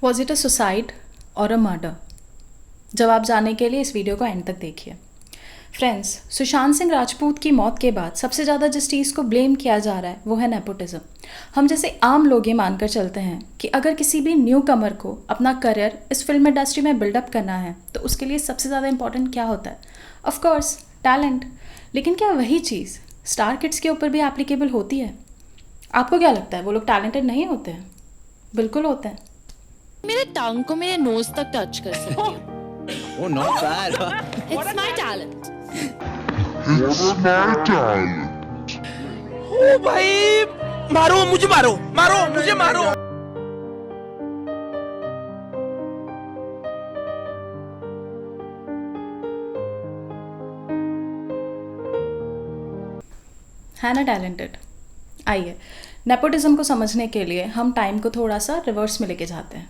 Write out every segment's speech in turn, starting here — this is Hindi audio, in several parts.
वॉज इट अ सुसाइड और अ मर्डर? जवाब जानने के लिए इस वीडियो को एंड तक देखिए। फ्रेंड्स, सुशांत सिंह राजपूत की मौत के बाद सबसे ज़्यादा जिस चीज़ को ब्लेम किया जा रहा है वो है नेपोटिज्म। हम जैसे आम लोग ये मानकर चलते हैं कि अगर किसी भी न्यू कमर को अपना करियर इस फिल्म इंडस्ट्री में बिल्डअप करना है तो उसके लिए सबसे ज़्यादा इंपॉर्टेंट क्या होता है? Of course talent. लेकिन क्या वही चीज़ स्टार किड्स के ऊपर भी एप्लीकेबल होती है? आपको क्या लगता है, वो लोग टैलेंटेड नहीं होते हैं? बिल्कुल होते हैं। मेरे टंग को मेरे नोज तक टच कर सकती हूँ। Oh, not bad. It's my talent. ओ भाई, मारो मुझे, मारो मारो मुझे, मारो। है ना टैलेंटेड? आइए, नेपोटिज्म को समझने के लिए हम टाइम को थोड़ा सा रिवर्स में लेके जाते हैं।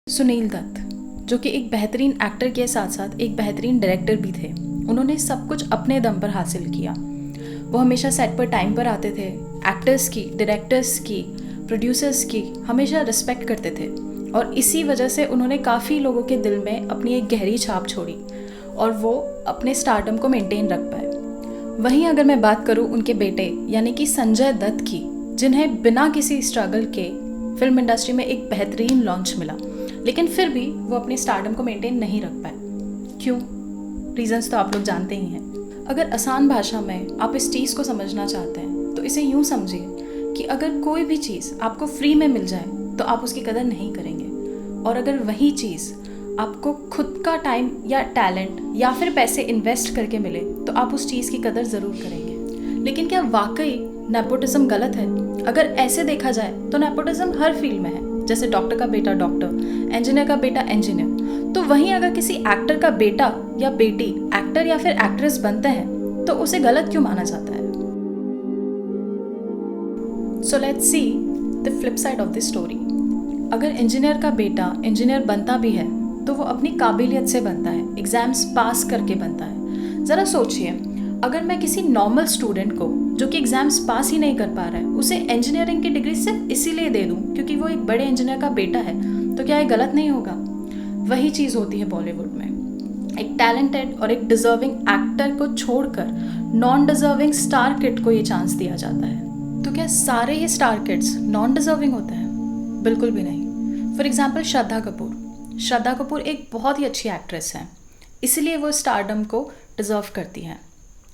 सुनील दत्त, जो कि एक बेहतरीन एक्टर के साथ साथ एक बेहतरीन डायरेक्टर भी थे, उन्होंने सब कुछ अपने दम पर हासिल किया। वो हमेशा सेट पर टाइम पर आते थे, एक्टर्स की, डायरेक्टर्स की, प्रोड्यूसर्स की हमेशा रिस्पेक्ट करते थे और इसी वजह से उन्होंने काफ़ी लोगों के दिल में अपनी एक गहरी छाप छोड़ी और वो अपने स्टारडम को मेंटेन रख पाए। वहीं अगर मैं बात करूं उनके बेटे यानी कि संजय दत्त की, जिन्हें बिना किसी स्ट्रगल के फिल्म इंडस्ट्री में एक बेहतरीन लॉन्च मिला, लेकिन फिर भी वो अपने स्टारडम को मेंटेन नहीं रख पाए। क्यों? रीजंस तो आप लोग जानते ही हैं। अगर आसान भाषा में आप इस चीज़ को समझना चाहते हैं तो इसे यूँ समझिए कि अगर कोई भी चीज़ आपको फ्री में मिल जाए तो आप उसकी कदर नहीं करेंगे, और अगर वही चीज़ आपको खुद का टाइम या टैलेंट या फिर पैसे इन्वेस्ट करके मिले तो आप उस चीज़ की कदर ज़रूर करेंगे। लेकिन क्या वाकई नेपोटिज्म गलत है? अगर ऐसे देखा जाए तो नेपोटिज्म हर फील्ड में है। जैसे डॉक्टर का बेटा डॉक्टर, इंजीनियर का बेटा इंजीनियर, तो वहीं अगर किसी एक्टर का बेटा या बेटी एक्टर या फिर एक्ट्रेस बनते हैं तो उसे गलत क्यों माना जाता है? So let's see the flip side of the story. अगर इंजीनियर का बेटा इंजीनियर बनता भी है तो वो अपनी काबिलियत से बनता है, एग्जाम्स पास करके बनता है। ज़रा सोचिए, अगर मैं किसी नॉर्मल स्टूडेंट को जो कि एग्जाम्स पास ही नहीं कर पा रहा है उसे इंजीनियरिंग की डिग्री सिर्फ इसीलिए दे दूं क्योंकि वो एक बड़े इंजीनियर का बेटा है, तो क्या ये गलत नहीं होगा? वही चीज़ होती है बॉलीवुड में। एक टैलेंटेड और एक डिजर्विंग एक्टर को छोड़कर नॉन डिजर्विंग स्टार किड को ये चांस दिया जाता है। तो क्या सारे ही स्टार किड्स नॉन डिजर्विंग होते हैं? बिल्कुल भी नहीं। फॉर एग्जाम्पल श्रद्धा कपूर एक बहुत ही अच्छी एक्ट्रेस है, इसलिए वो स्टारडम को डिजर्व करती हैं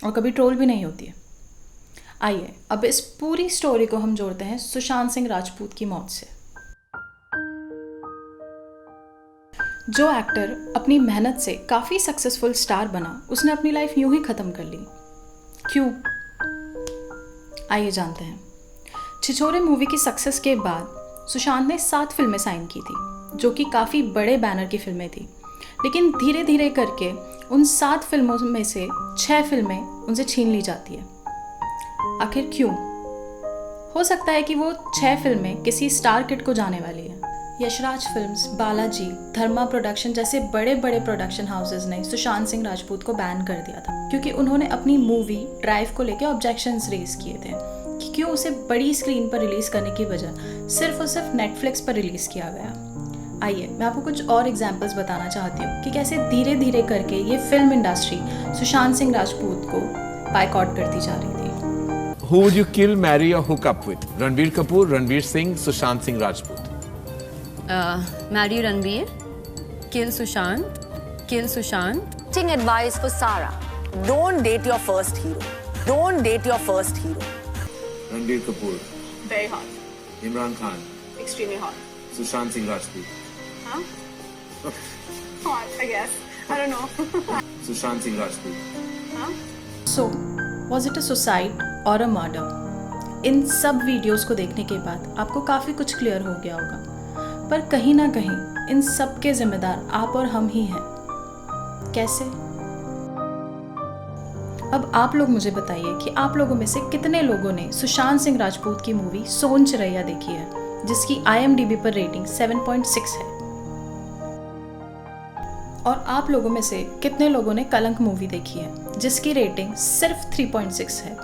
और कभी ट्रोल भी नहीं होती है। आइए अब इस पूरी स्टोरी को हम जोड़ते हैं सुशांत सिंह राजपूत की मौत से। जो एक्टर अपनी मेहनत से काफ़ी सक्सेसफुल स्टार बना, उसने अपनी लाइफ यूं ही ख़त्म कर ली। क्यों? आइए जानते हैं। छिछोरे मूवी की सक्सेस के बाद सुशांत ने 7 फिल्में साइन की थी, जो कि काफ़ी बड़े बैनर की फिल्में थी। लेकिन धीरे धीरे करके उन 7 फिल्मों में से 6 फिल्में उनसे छीन ली जाती है। आखिर क्यों? हो सकता है कि वो 6 फिल्में किसी स्टार किड को जाने वाली है। यशराज फिल्म्स, बालाजी, धर्मा प्रोडक्शन जैसे बड़े बड़े प्रोडक्शन हाउसेज ने सुशांत सिंह राजपूत को बैन कर दिया था क्योंकि उन्होंने अपनी मूवी ड्राइव को लेकर ऑब्जेक्शंस रेज किए थे कि क्यों उसे बड़ी स्क्रीन पर रिलीज करने की बजाय सिर्फ और सिर्फ नेटफ्लिक्स पर रिलीज किया गया। आइए मैं आपको कुछ और एग्जाम्पल्स बताना चाहती हूँ कि कैसे धीरे धीरे करके ये फिल्म इंडस्ट्री सुशांत सिंह राजपूत को बायकॉट करती जा रही थी। Who would you kill, marry or hook up with? Ranbir Kapoor, Ranveer Singh, Sushant Singh Rajput. Marry Ranveer, kill Sushant, kill Sushant. Dating advice for Sarah: don't date your first hero. Don't date your first hero. Ranbir Kapoor, Very hot. Imran Khan, Extremely hot. Sushant Singh Rajput. Huh? Hot, I guess. I don't know. Sushant Singh Rajput. Huh? So was it a suicide और अ मर्डर? इन सब वीडियोस को देखने के बाद आपको काफ़ी कुछ क्लियर हो गया होगा, पर कहीं ना कहीं इन सब के जिम्मेदार आप और हम ही हैं। कैसे? अब आप लोग मुझे बताइए कि आप लोगों में से कितने लोगों ने सुशांत सिंह राजपूत की मूवी सोन चिरैया देखी है, जिसकी IMDb पर रेटिंग 7.6 है। और आप लोगों में से कितने लोगों ने कलंक मूवी देखी है, जिसकी रेटिंग सिर्फ 3.6 है।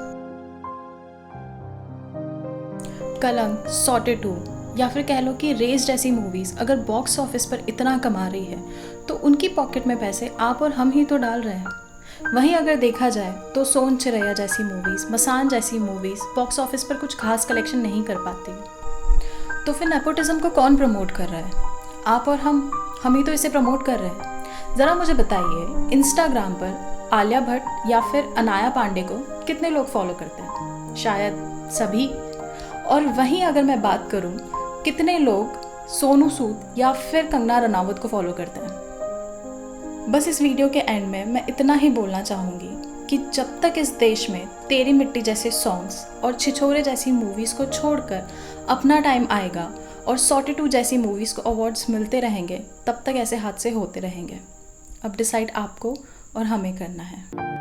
कलंक, सॉटे 2, या फिर कह लो कि रेस जैसी मूवीज़ अगर बॉक्स ऑफिस पर इतना कमा रही है तो उनकी पॉकेट में पैसे आप और हम ही तो डाल रहे हैं। वहीं अगर देखा जाए तो सोन चिरैया जैसी मूवीज़, मसान जैसी मूवीज़ बॉक्स ऑफिस पर कुछ खास कलेक्शन नहीं कर पाती। तो फिर नेपोटिज्म को कौन प्रमोट कर रहा है? आप और हम ही तो इसे प्रमोट कर रहे हैं। ज़रा मुझे बताइए, इंस्टाग्राम पर आलिया भट्ट या फिर अनाया पांडे को कितने लोग फॉलो करते हैं? शायद सभी। और वहीं अगर मैं बात करूं, कितने लोग सोनू सूद या फिर कंगना रनावत को फॉलो करते हैं? बस इस वीडियो के एंड में मैं इतना ही बोलना चाहूँगी कि जब तक इस देश में तेरी मिट्टी जैसे सॉन्ग्स और छिछोरे जैसी मूवीज़ को छोड़कर अपना टाइम आएगा और 42 जैसी मूवीज़ को अवार्ड्स मिलते रहेंगे, तब तक ऐसे हादसे होते रहेंगे। अब डिसाइड आपको और हमें करना है।